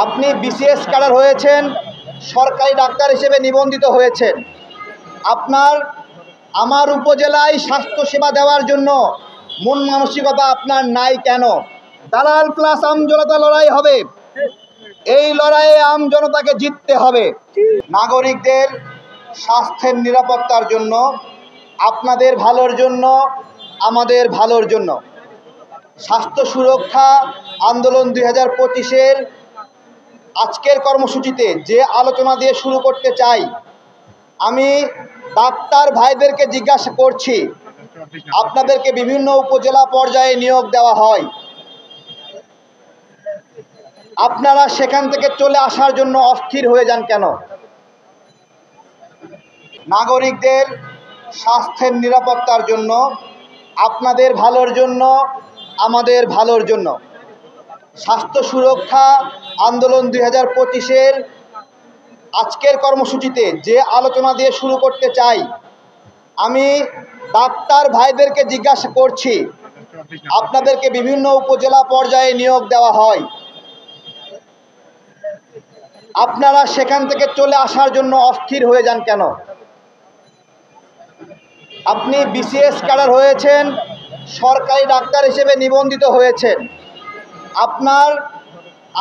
আপনি BCS cadre হয়েছেন, সরকারি ডাক্তার হিসেবে নিবন্ধিত হয়েছেন। আমার উপজেলায় স্বাস্থ্যসেবা দেওয়ার জন্য মন মানসিকতা আপনার নাই কেন? দালাল প্লাস আমজনতা লড়াই হবে। এই লড়াইয়ে আমজনতাকে জিততে হবে। নাগরিকদের স্বাস্থ্যের নিরাপত্তার জন্য, আপনাদের ভালোর জন্য, আমাদের ভালোর জন্য স্বাস্থ্য সুরক্ষা আন্দোলন 2025-এর আজকের কর্মসূচিতে যে আলোচনা দিয়ে শুরু করতে চাই, আমি ডাক্তার ভাইদেরকে জিজ্ঞাসা করছি, আপনাদেরকে বিভিন্ন উপজেলা পর্যায়ে নিয়োগ দেওয়া হয়, আপনারা সেখান থেকে চলে আসার জন্য অস্থির হয়ে যান কেন? নাগরিকদের স্বাস্থ্যের নিরাপত্তার জন্য, আপনাদের ভালোর জন্য, আমাদের ভালোর জন্য স্বাস্থ্য সুরক্ষা আন্দোলন 2025-এর আজকের কর্মসূচিতে যে আলোচনা দিয়ে শুরু করতে চাই, আমি ডাক্তার ভাইদেরকে জিজ্ঞাসা করছি, আপনাদেরকে বিভিন্ন উপজেলা পর্যায়ে নিয়োগ দেওয়া হয়, আপনারা সেখান থেকে চলে আসার জন্য অস্থির হয়ে যান কেন? আপনি বিসিএস ক্যাডার হয়েছেন, সরকারি ডাক্তার হিসেবে নিবন্ধিত হয়েছেন।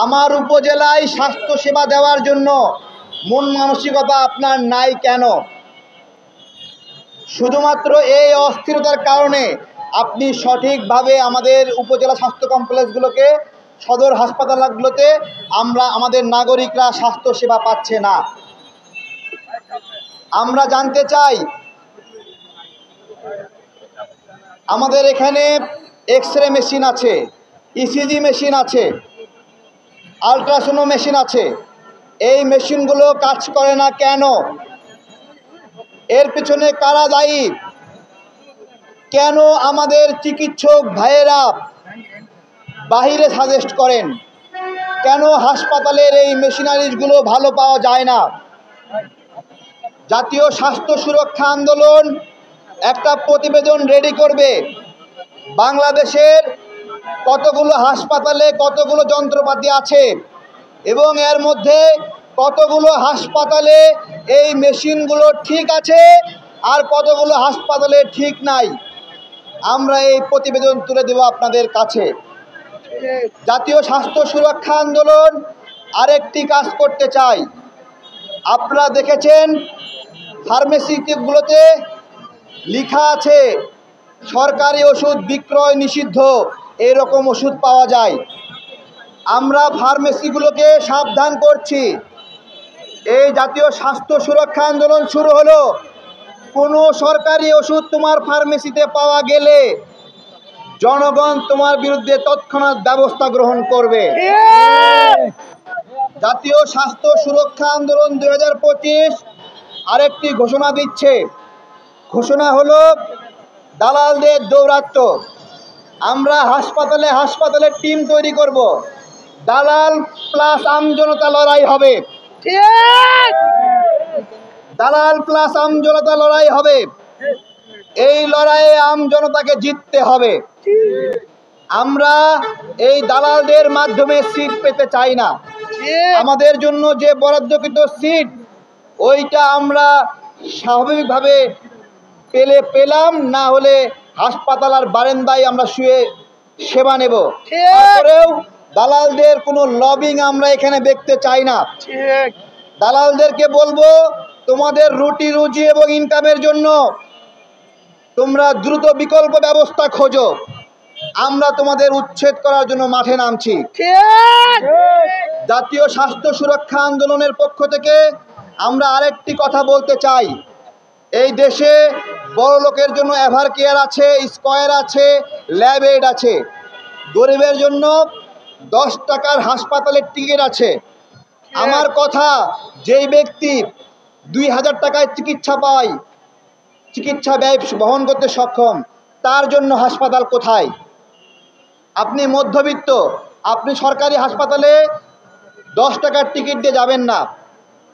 আমার উপজেলায় স্বাস্থ্যসেবা দেওয়ার জন্য মন মানসিকতা আপনার নাই কেন? শুধুমাত্র এই অস্থিরতার কারণে আপনি সঠিকভাবে আমাদের উপজেলা স্বাস্থ্য কমপ্লেক্সগুলোকে, সদর হাসপাতালগুলোতে আমাদের নাগরিকরা স্বাস্থ্যসেবা পাচ্ছে না। আমরা জানতে চাই, আমাদের এখানে এক্স-রে মেশিন আছে, ইসিজি মেশিন আছে, আলট্রাসোনো মেশিন আছে, এই মেশিনগুলো কাজ করে না কেন? এর পিছনে কারা দায়ী? কেন আমাদের চিকিৎসক ভাইয়েরা বাহিরে সাজেস্ট করেন? কেন হাসপাতালের এই মেশিনারিজগুলো ভালো পাওয়া যায় না? জাতীয় স্বাস্থ্য সুরক্ষা আন্দোলন একটা প্রতিবেদন রেডি করবে, বাংলাদেশের কতগুলো হাসপাতালে কতগুলো যন্ত্রপাতি আছে এবং এর মধ্যে কতগুলো হাসপাতালে এই মেশিনগুলো ঠিক আছে আর কতগুলো হাসপাতালে ঠিক নাই। আমরা এই প্রতিবেদন তুলে দেব আপনাদের কাছে। জাতীয় স্বাস্থ্য সুরক্ষা আন্দোলন আরেকটি কাজ করতে চাই। আপনারা দেখেছেন ফার্মেসিগুলোতে লেখা আছে সরকারি ওষুধ বিক্রয় নিষিদ্ধ, এরকম ওষুধ পাওয়া যায়। আমরা ফার্মেসিগুলোকে সাবধান করছি, এই জাতীয় স্বাস্থ্য সুরক্ষা আন্দোলন শুরু হলো, কোনো সরকারি ওষুধ তোমার ফার্মেসিতে পাওয়া গেলে জনগণ তোমার বিরুদ্ধে তৎক্ষণাৎ ব্যবস্থা গ্রহণ করবে। জাতীয় স্বাস্থ্য সুরক্ষা আন্দোলন 2025 আরেকটি ঘোষণা দিচ্ছে। ঘোষণা হলো দালালদের দৌরাত্ম্য। আমরা হাসপাতালে হাসপাতালে টিম তৈরি করব, দালাল প্লাস আমজনতা লড়াই হবে। দালাল প্লাস আমজনতা লড়াই হবে। এই লড়াইয়ে আমজনতাকে জিততে হবে। আমরা এই দালালদের মাধ্যমে সিট পেতে চাই না। আমাদের জন্য যে বরাদ্দকৃত সিট, ওইটা আমরা স্বাভাবিকভাবে পেলাম, না হলে হাসপাতাল আর বারান্দায় আমরা শুয়ে সেবা নেব। তারপরেও দালালদের কোনো লবিং আমরা এখানে দেখতে চাই না। দালালদেরকে বলবো, তোমাদের রুটি রুজি এবং ইনকামের জন্য তোমরা দ্রুত বিকল্প ব্যবস্থা খোঁজো, আমরা তোমাদের উচ্ছেদ করার জন্য মাঠে নামছি। জাতীয় স্বাস্থ্য সুরক্ষা আন্দোলনের পক্ষ থেকে আমরা আরেকটি কথা বলতে চাই। এই দেশে বড় লোকের জন্য এভার কেয়ার আছে, স্কয়ার আছে, ল্যাব এড আছে। গরিবের জন্য 10 টাকার হাসপাতালের টিকিট আছে। আমার কথা, যেই ব্যক্তি 2000 টাকায় চিকিৎসা পায়, চিকিৎসা ব্যয় বহন করতে সক্ষম, তার জন্য হাসপাতাল কোথায়? আপনি মধ্যবিত্ত, আপনি সরকারি হাসপাতালে 10 টাকার টিকিট দিয়ে যাবেন না।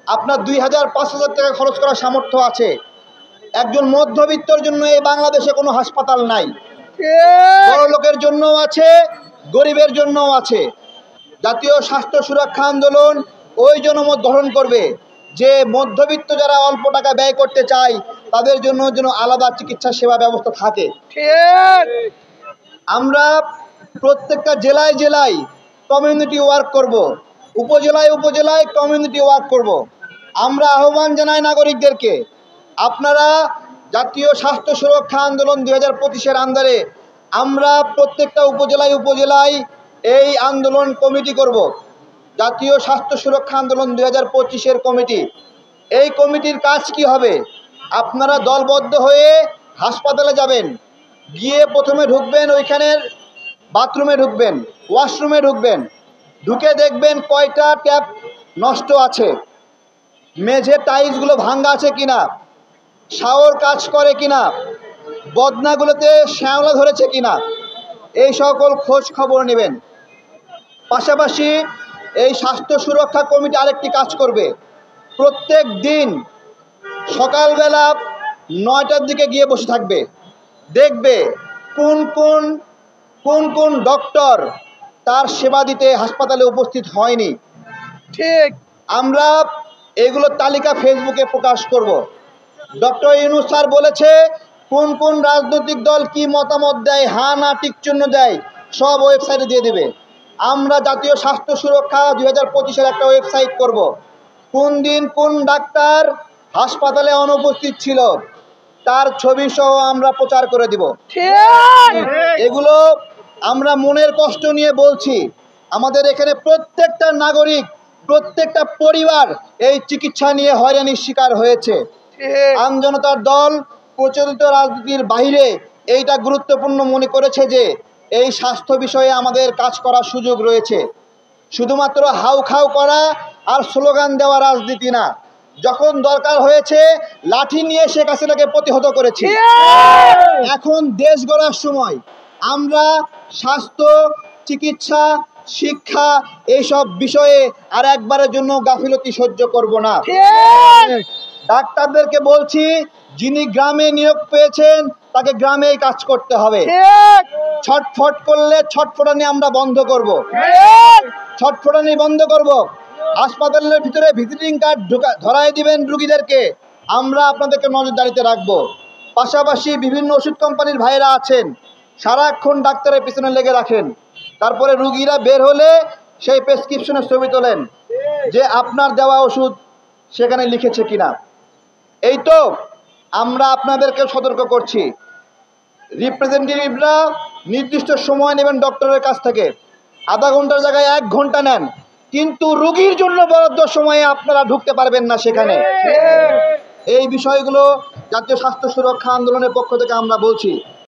আপনার 2000-5000 টাকা খরচ করার সামর্থ্য আছে। একজন মধ্যবিত্তর জন্য এই বাংলাদেশে কোনো হাসপাতাল নাই। বড় লোকের জন্যও আছে, গরিবের জন্যও আছে। জাতীয় স্বাস্থ্য সুরক্ষা আন্দোলন ওই জনমত গঠন করবে যে মধ্যবিত্ত যারা অল্প টাকা ব্যয় করতে চায় তাদের জন্য যেন আলাদা চিকিৎসা সেবা ব্যবস্থা থাকে। আমরা প্রত্যেকটা জেলায় জেলায় কমিউনিটি ওয়ার্ক করব, উপজেলায় উপজেলায় কমিউনিটি ওয়ার্ক করব। আমরা আহ্বান জানাই নাগরিকদেরকে, আপনারা জাতীয় স্বাস্থ্য সুরক্ষা আন্দোলন 2025-এর আন্ডারে আমরা প্রত্যেকটা উপজেলায় উপজেলায় এই আন্দোলন কমিটি করব। জাতীয় স্বাস্থ্য সুরক্ষা আন্দোলন 2025-এর কমিটি, এই কমিটির কাজ কি হবে? আপনারা দলবদ্ধ হয়ে হাসপাতালে যাবেন, গিয়ে প্রথমে ঢুকবেন, ওইখানের বাথরুমে ঢুকবেন, ওয়াশরুমে ঢুকবেন, ঢুকে দেখবেন কয়টা ট্যাপ নষ্ট আছে, মেঝে টাইলসগুলো ভাঙ্গা আছে কিনা, শাওয়ার কাজ করে কিনা, বদনাগুলোতে শ্যাওলা ধরেছে কিনা, এই সকল খোঁজ খবর নেবেন। পাশাপাশি এই স্বাস্থ্য সুরক্ষা কমিটি আরেকটি কাজ করবে, প্রত্যেক দিন সকালবেলা 9টার দিকে গিয়ে বসে থাকবে, দেখবে কোন কোন কোন কোন ডক্টর তার সেবা দিতে হাসপাতালে উপস্থিত হয়নি। ঠিক, আমরা এগুলোর তালিকা ফেসবুকে প্রকাশ করব। ডক্টর ইউনূস স্যার বলেছে কোন কোন রাজনৈতিক দল কি মতামত দেয়, হ্যাঁ না টিক চিহ্ন দেয়, সব ওয়েবসাইটে দিয়ে দেবে। আমরা জাতীয় স্বাস্থ্য সুরক্ষা 2025-এর একটা ওয়েবসাইট করব, কোন দিন কোন ডাক্তার হাসপাতালে অনুপস্থিত ছিল তার ছবি সহ আমরা প্রচার করে দিব। এগুলো আমরা মনের কষ্ট নিয়ে বলছি, আমাদের এখানে প্রত্যেকটা নাগরিক, প্রত্যেকটা পরিবার এই চিকিৎসা নিয়ে হয়রানির শিকার হয়েছে। আমজনতার দল প্রচলিত রাজনীতির বাইরে এইটা গুরুত্বপূর্ণ মনে করেছে যে এই স্বাস্থ্য বিষয়ে আমাদের কাজ করার সুযোগ রয়েছে। শুধুমাত্র হাউ খাউ করা আর স্লোগান দেওয়া রাজনীতি না, যখন দরকার হয়েছে লাঠি নিয়ে শেখ হাসিনাকে প্রতিহত করেছি। এখন দেশ গড়ার সময়, আমরা স্বাস্থ্য, চিকিৎসা, শিক্ষা এইসব বিষয়ে আর একবারের জন্য গাফিলতি সহ্য করব না। ডাক্তারদেরকে বলছি, যিনি গ্রামে নিয়োগ পেয়েছেন তাকে গ্রামেই কাজ করতে হবে। ছটফট করলে ছটফটানি আমরা বন্ধ করব, ছটফটানি বন্ধ করব। হাসপাতালের ভিতরে ভিজিটিং কার্ড ধরাই দিবেন রুগীদেরকে, আমরা আপনাদেরকে নজরদারিতে রাখবো। পাশাপাশি বিভিন্ন ওষুধ কোম্পানির ভাইরা আছেন, সারাক্ষণ ডাক্তারের পিছনে লেগে রাখেন, তারপরে রুগীরা বের হলে সেই প্রেসক্রিপশনের ছবি তোলেন যে আপনার দেওয়া ওষুধ সেখানে লিখেছে কিনা। এই তো আমরা আপনাদেরকে সতর্ক করছি, রিপ্রেজেন্টেটিভরা নির্দিষ্ট সময় নেবেন ডক্টরের কাছ থেকে, আধা ঘন্টার জায়গায় 1 ঘন্টা নেন, কিন্তু রোগীর জন্য বরাদ্দ সময়ে আপনারা ঢুকতে পারবেন না সেখানে। এই বিষয়গুলো জাতীয় স্বাস্থ্য সুরক্ষা আন্দোলনের পক্ষ থেকে আমরা বলছি।